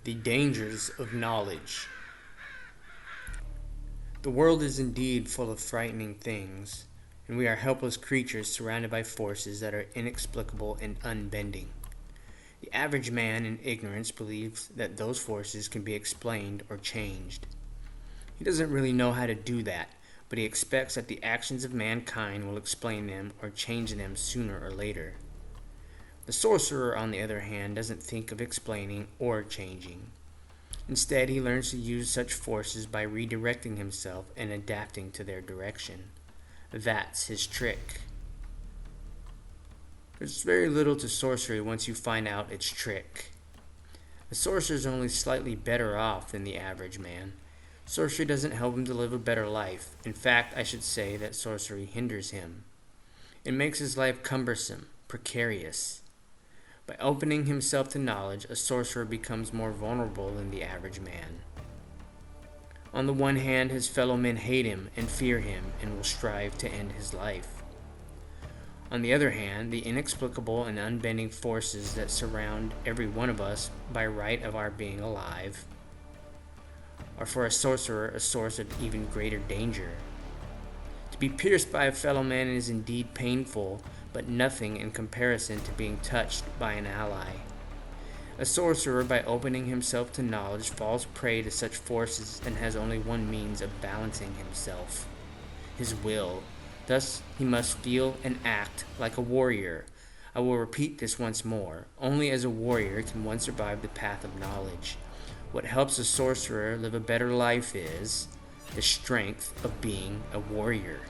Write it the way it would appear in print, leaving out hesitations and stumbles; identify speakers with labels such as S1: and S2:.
S1: The dangers of knowledge. The world is indeed full of frightening things, and we are helpless creatures surrounded by forces that are inexplicable and unbending. The average man in ignorance believes that those forces can be explained or changed. He doesn't really know how to do that, but he expects that the actions of mankind will explain them or change them sooner or later. The sorcerer, on the other hand, doesn't think of explaining or changing. Instead, he learns to use such forces by redirecting himself and adapting to their direction. That's his trick. There's very little to sorcery once you find out its trick. A sorcerer is only slightly better off than the average man. Sorcery doesn't help him to live a better life. In fact, I should say that sorcery hinders him. It makes his life cumbersome, precarious. By opening himself to knowledge, a sorcerer becomes more vulnerable than the average man. On the one hand, his fellow men hate him and fear him and will strive to end his life. On the other hand, the inexplicable and unbending forces that surround every one of us by right of our being alive are for a sorcerer a source of even greater danger. To be pierced by a fellow man is indeed painful, but nothing in comparison to being touched by an ally. A sorcerer, by opening himself to knowledge, falls prey to such forces and has only one means of balancing himself: his will. Thus, he must feel and act like a warrior. I will repeat this once more. Only as a warrior can one survive the path of knowledge. What helps a sorcerer live a better life is the strength of being a warrior.